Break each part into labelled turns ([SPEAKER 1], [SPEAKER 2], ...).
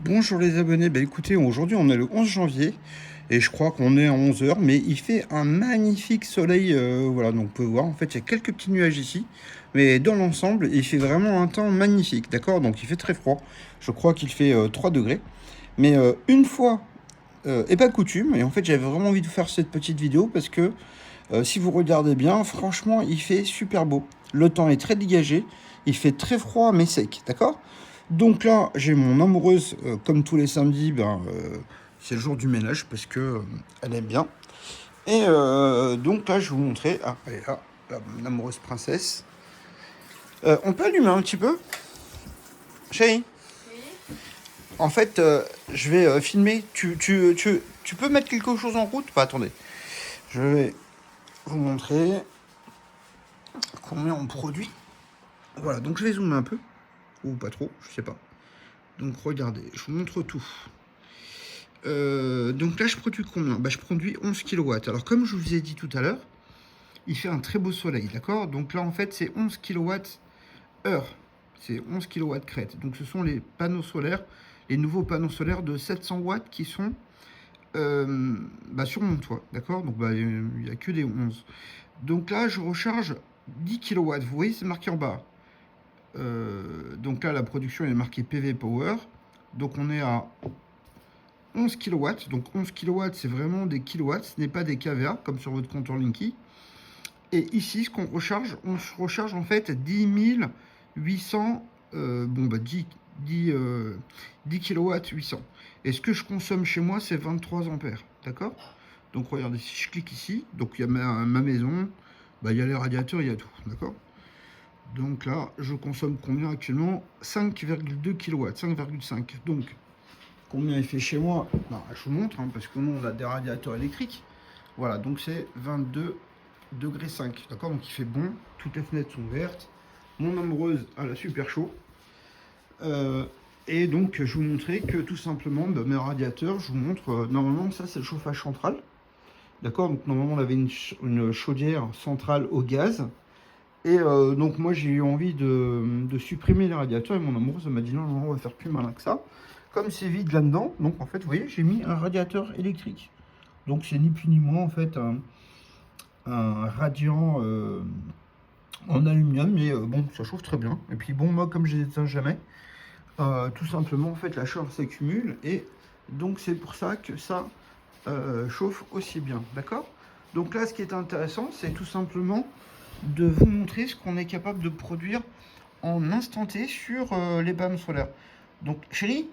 [SPEAKER 1] Bonjour les abonnés, écoutez, aujourd'hui on est le 11 janvier et je crois qu'on est à 11 heures, mais il fait un magnifique soleil, voilà, donc on peut voir, en fait il y a quelques petits nuages ici, mais dans l'ensemble il fait vraiment un temps magnifique, d'accord? Donc il fait très froid, je crois qu'il fait 3 degrés, mais une fois, et pas coutume, et en fait j'avais vraiment envie de faire cette petite vidéo parce que si vous regardez bien, franchement il fait super beau, le temps est très dégagé, il fait très froid mais sec, d'accord? Donc là, j'ai mon amoureuse, comme tous les samedis, c'est le jour du ménage parce que elle aime bien. Et donc là, je vais vous montrer. Ah, elle est là, mon amoureuse princesse. On peut allumer un petit peu, chérie? En fait, je vais filmer. Tu peux mettre quelque chose en route? Pas, attendez. Je vais vous montrer combien on produit. Voilà, donc je vais zoomer un peu. Ou pas trop, je sais pas. Donc regardez, je vous montre tout. Donc là, je produis combien? Je produis 11 kilowatts. Alors, comme je vous ai dit tout à l'heure, il fait un très beau soleil, d'accord? Donc là, en fait, c'est 11 kilowatts heure. C'est 11 kilowatts crête. Donc, ce sont les panneaux solaires, les nouveaux panneaux solaires de 700 watts qui sont sur mon toit, d'accord? Donc, il n'y a que des 11. Donc là, je recharge 10 kilowatts. Vous voyez, c'est marqué en bas. Donc là, la production est marquée PV Power. Donc, on est à 11 kilowatts. Donc 11 kilowatts, c'est vraiment des kilowatts, ce n'est pas des kVA comme sur votre compteur Linky. Et ici, ce qu'on recharge, on se recharge en fait 10 800, 10 kilowatts 800. Et ce que je consomme chez moi, c'est 23 ampères, d'accord? Donc regardez, si je clique ici, donc il y a ma maison, il y a les radiateurs, il y a tout, d'accord? Donc là, je consomme combien actuellement? 5,2 kilowatts, 5,5. Donc combien il fait chez moi? Je vous montre, parce que nous on a des radiateurs électriques. Voilà, donc c'est 22 degrés 5. D'accord, donc il fait bon, toutes les fenêtres sont ouvertes. Mon amoureuse elle a super chaud. Et donc je vous montrer que tout simplement mes radiateurs, je vous montre, normalement ça c'est le chauffage central. D'accord, donc normalement on avait une chaudière centrale au gaz. Et donc moi j'ai eu envie de supprimer les radiateurs et mon amoureuse m'a dit non, non, on va faire plus malin que ça. Comme c'est vide là-dedans, donc en fait vous voyez j'ai mis un radiateur électrique. Donc c'est ni plus ni moins en fait un radiant en aluminium, mais bon ça chauffe très bien. Et puis bon moi comme je les éteins jamais, tout simplement en fait la chaleur s'accumule et donc c'est pour ça que ça chauffe aussi bien, d'accord? Donc là ce qui est intéressant c'est tout simplement de vous montrer ce qu'on est capable de produire en instant T sur les panneaux solaires. Donc, chérie,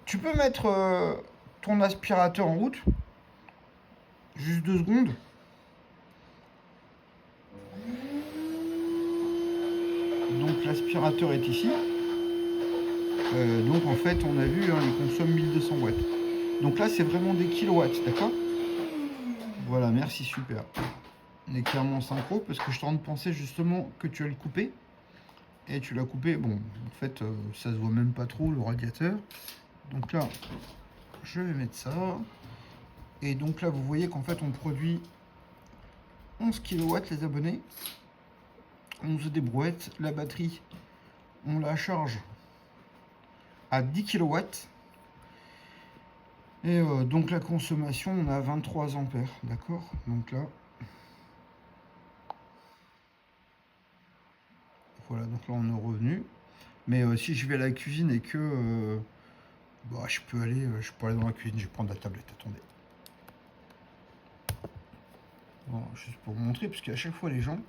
[SPEAKER 1] tu peux mettre ton aspirateur en route? Juste 2 secondes. Donc, l'aspirateur est ici. Donc, en fait, on a vu, il consomme 1200 watts. Donc là, c'est vraiment des kilowatts, d'accord? Voilà, merci, super. On est clairement en synchro parce que je suis en train de penser justement que tu as le coupé. Et tu l'as coupé, bon, en fait, ça se voit même pas trop le radiateur. Donc là, je vais mettre ça. Et donc là, vous voyez qu'en fait, on produit 11 kilowatts les abonnés. On se débrouette. La batterie, on la charge à 10 kilowatts. Et donc la consommation, on a 23 ampères. D'accord? Donc là, voilà, donc là, on est revenu. Mais si je vais à la cuisine et que je peux aller dans la cuisine, je vais prendre la tablette. Attendez. Bon, juste pour vous montrer, parce qu'à chaque fois, les gens,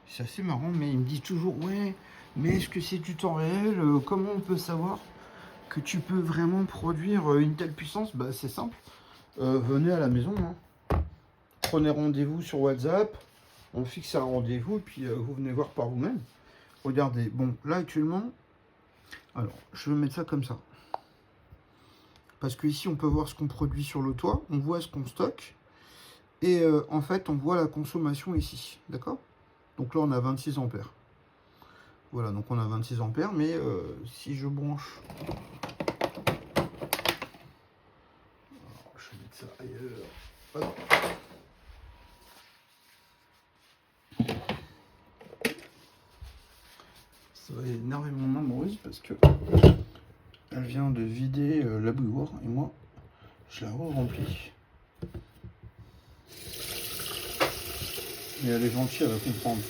[SPEAKER 1] c'est assez marrant, mais ils me disent toujours, ouais, mais est-ce que c'est du temps réel? Comment on peut savoir que tu peux vraiment produire une telle puissance? C'est simple. Venez à la maison. Prenez rendez-vous sur WhatsApp. On fixe un rendez-vous et puis vous venez voir par vous-même. Regardez. Bon, là actuellement, alors je vais mettre ça comme ça. Parce que ici on peut voir ce qu'on produit sur le toit. On voit ce qu'on stocke. Et en fait, on voit la consommation ici. D'accord? Donc là, on a 26 ampères. Voilà, donc on a 26 ampères. Mais si je branche... Alors, je vais mettre ça ailleurs. Hop. Ça va énerver mon amoureuse parce que Elle vient de vider la bouilloire et moi, je la re-remplis. Et elle est gentille, elle va comprendre.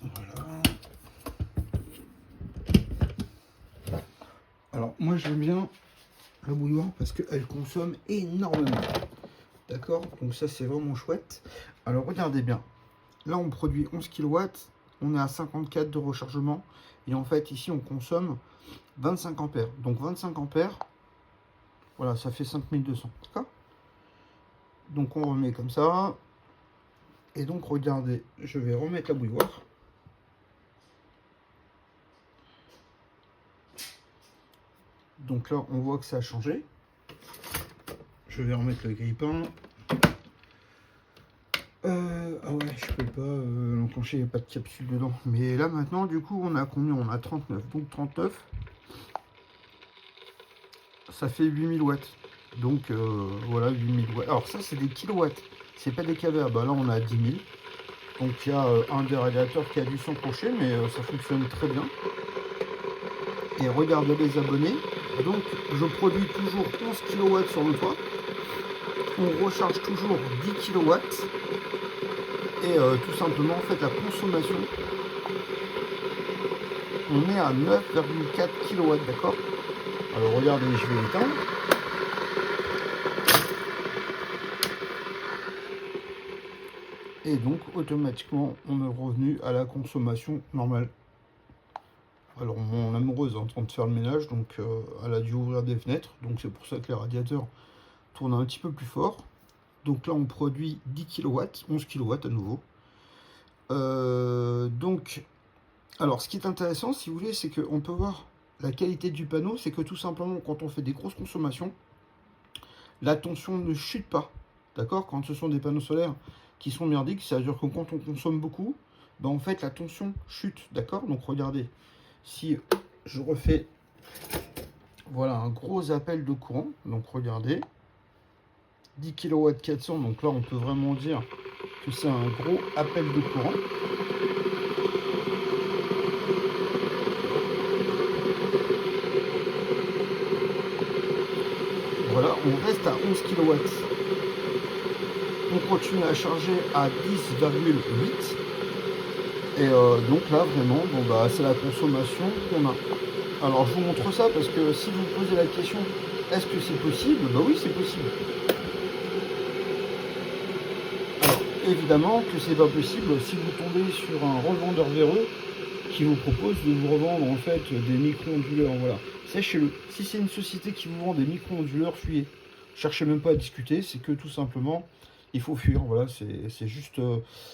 [SPEAKER 1] Voilà. Alors, moi, j'aime bien la bouilloire parce qu'elle consomme énormément. D'accord? Donc ça, c'est vraiment chouette. Alors, regardez bien. Là, on produit 11 kW. On est à 54 de rechargement. Et en fait, ici, on consomme 25 ampères. Donc, 25 ampères, voilà, ça fait 5200. D'accord? Donc, on remet comme ça. Et donc, regardez, je vais remettre la bouilloire. Donc là, on voit que ça a changé. Je vais remettre le grille-pain. Ah ouais, je peux pas l'enclencher, il n'y a pas de capsule dedans. Mais là, maintenant, du coup, on a combien? On a 39. Donc, 39, ça fait 8000 watts. Donc, voilà, 8000 watts. Alors, ça, c'est des kilowatts. C'est pas des kVA. Bah là, on a 10 000. Donc, il y a un des radiateurs qui a dû s'enclencher, mais ça fonctionne très bien. Et regardez les abonnés. Donc, je produis toujours 11 kW sur le toit. On recharge toujours 10 kW. Et tout simplement, en fait, la consommation, on est à 9,4 kW, d'accord? Alors, regardez, je vais l'éteindre. Et donc, automatiquement, on est revenu à la consommation normale. Alors, mon amoureuse est en train de faire le ménage, donc elle a dû ouvrir des fenêtres. Donc, c'est pour ça que les radiateurs tournent un petit peu plus fort. Donc là, on produit 10 kW, 11 kW à nouveau. Donc, alors, ce qui est intéressant, si vous voulez, c'est qu'on peut voir la qualité du panneau. C'est que tout simplement, quand on fait des grosses consommations, la tension ne chute pas. D'accord? Quand ce sont des panneaux solaires qui sont merdiques, c'est-à-dire que quand on consomme beaucoup, ben en fait, la tension chute. D'accord? Donc, regardez, si je refais, voilà, un gros appel de courant. Donc, regardez, 10 kW 400. Donc là, on peut vraiment dire que c'est un gros appel de courant. Voilà, on reste à 11 kW. On continue à charger à 10,8. Et donc là, vraiment, bon, bah, c'est la consommation qu'on a. Alors, je vous montre ça parce que si vous posez la question, est-ce que c'est possible? Bah oui, c'est possible. Alors, évidemment que c'est pas possible si vous tombez sur un revendeur véreux qui vous propose de vous revendre en fait des micro-onduleurs. Voilà, sachez-le. Si c'est une société qui vous vend des micro-onduleurs, fuyez. Cherchez même pas à discuter, c'est que tout simplement, il faut fuir. Voilà, c'est juste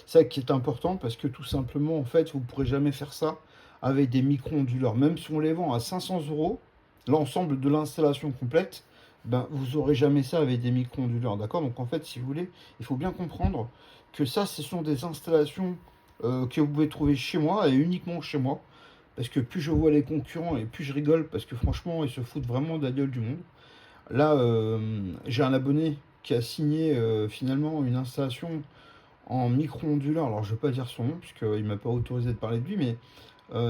[SPEAKER 1] ça qui est important parce que tout simplement, en fait, vous ne pourrez jamais faire ça avec des micro-onduleurs. Même si on les vend à 500 €, l'ensemble de l'installation complète, ben, vous n'aurez jamais ça avec des micro-onduleurs. D'accord? Donc en fait, si vous voulez, il faut bien comprendre que ça, ce sont des installations que vous pouvez trouver chez moi et uniquement chez moi. Parce que plus je vois les concurrents et plus je rigole parce que franchement, ils se foutent vraiment de la gueule du monde. Là, j'ai un abonné qui a signé finalement une installation en micro-onduleur. Alors, je ne vais pas dire son nom puisqu'il ne m'a pas autorisé de parler de lui, mais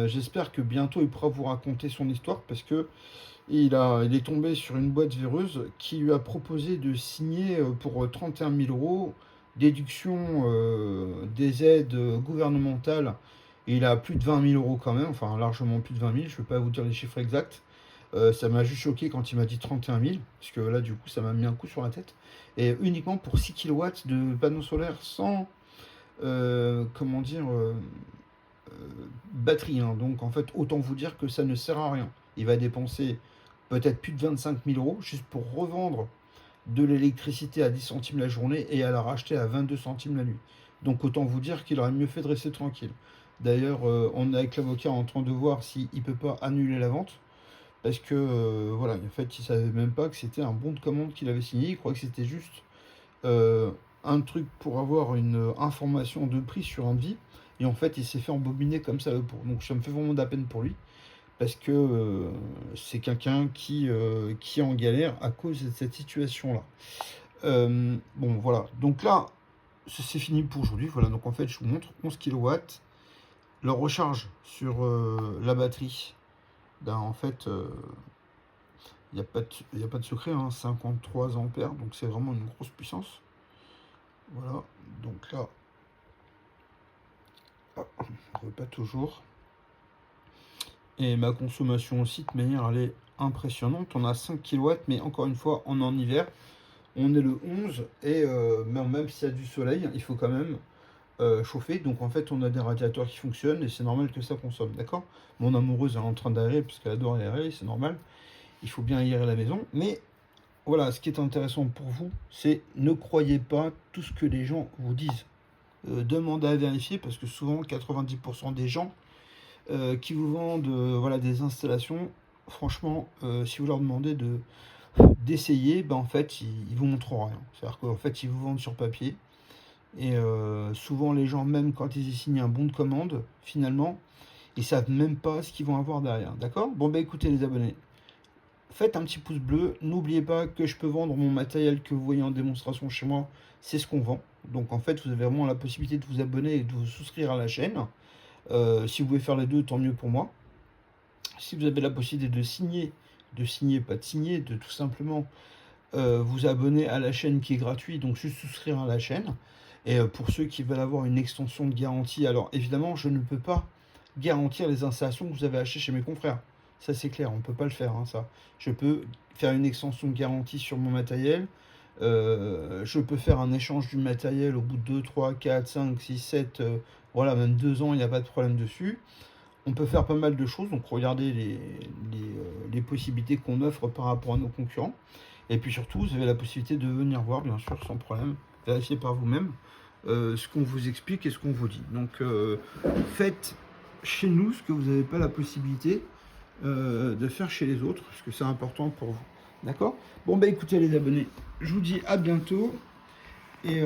[SPEAKER 1] j'espère que bientôt il pourra vous raconter son histoire parce que il est tombé sur une boîte véreuse qui lui a proposé de signer pour 31 000 € déduction des aides gouvernementales. Et il a plus de 20 000 € quand même, enfin largement plus de 20 000, je ne vais pas vous dire les chiffres exacts. Ça m'a juste choqué quand il m'a dit 31 000, parce que là du coup ça m'a mis un coup sur la tête. Et uniquement pour 6 kW de panneaux solaires sans, comment dire, batterie. Hein. Donc en fait, autant vous dire que ça ne sert à rien. Il va dépenser peut-être plus de 25 000 € juste pour revendre de l'électricité à 10 centimes la journée et à la racheter à 22 centimes la nuit. Donc autant vous dire qu'il aurait mieux fait de rester tranquille. D'ailleurs, on est avec l'avocat en train de voir s'il ne peut pas annuler la vente. Parce que, voilà, en fait, il ne savait même pas que c'était un bon de commande qu'il avait signé. Il croyait que c'était juste un truc pour avoir une information de prix sur un devis. Et en fait, il s'est fait embobiner comme ça. Donc ça me fait vraiment de la peine pour lui. Parce que c'est quelqu'un qui est en galère à cause de cette situation-là. Bon, voilà. Donc là, c'est fini pour aujourd'hui. Voilà, donc en fait, je vous montre 11 kW. La recharge sur la batterie Ben, en fait, il n'y a pas de, y a pas de secret, hein, 53 ampères, donc c'est vraiment une grosse puissance. Voilà, donc là, ah, on ne veut pas toujours. Et ma consommation aussi, de manière, elle est impressionnante. On a 5 kW, mais encore une fois, on est en hiver. On est le 11, et même s'il y a du soleil, il faut quand même chauffer. Donc en fait, on a des radiateurs qui fonctionnent, et c'est normal que ça consomme, d'accord? Mon amoureuse est en train d'aérer, parce qu'elle adore aérer, c'est normal. Il faut bien aérer la maison. Mais voilà, ce qui est intéressant pour vous, c'est ne croyez pas tout ce que les gens vous disent. Demandez à vérifier, parce que souvent, 90% des gens qui vous vendent voilà, des installations, franchement, si vous leur demandez d'essayer, ben en fait, ils vous montreront rien. C'est-à-dire qu'en fait, ils vous vendent sur papier. Et souvent, les gens, même quand ils y signent un bon de commande, finalement, ils savent même pas ce qu'ils vont avoir derrière. D'accord? Bon, bah écoutez, les abonnés, faites un petit pouce bleu. N'oubliez pas que je peux vendre mon matériel que vous voyez en démonstration chez moi. C'est ce qu'on vend. Donc, en fait, vous avez vraiment la possibilité de vous abonner et de vous souscrire à la chaîne. Si vous pouvez faire les deux, tant mieux pour moi. Si vous avez la possibilité de signer, pas de signer, de tout simplement vous abonner à la chaîne qui est gratuite, donc juste souscrire à la chaîne. Et pour ceux qui veulent avoir une extension de garantie, alors évidemment, je ne peux pas garantir les installations que vous avez achetées chez mes confrères. Ça, c'est clair, on ne peut pas le faire, hein, ça. Je peux faire une extension de garantie sur mon matériel. Je peux faire un échange du matériel au bout de 2, 3, 4, 5, 6, 7, voilà, même 2 ans, il n'y a pas de problème dessus. On peut faire pas mal de choses, donc regardez les possibilités qu'on offre par rapport à nos concurrents. Et puis surtout, vous avez la possibilité de venir voir, bien sûr, sans problème, vérifier par vous-même ce qu'on vous explique et ce qu'on vous dit. Donc faites chez nous ce que vous n'avez pas la possibilité de faire chez les autres, parce que c'est important pour vous. D'accord? Bon, bah écoutez les abonnés, je vous dis à bientôt, et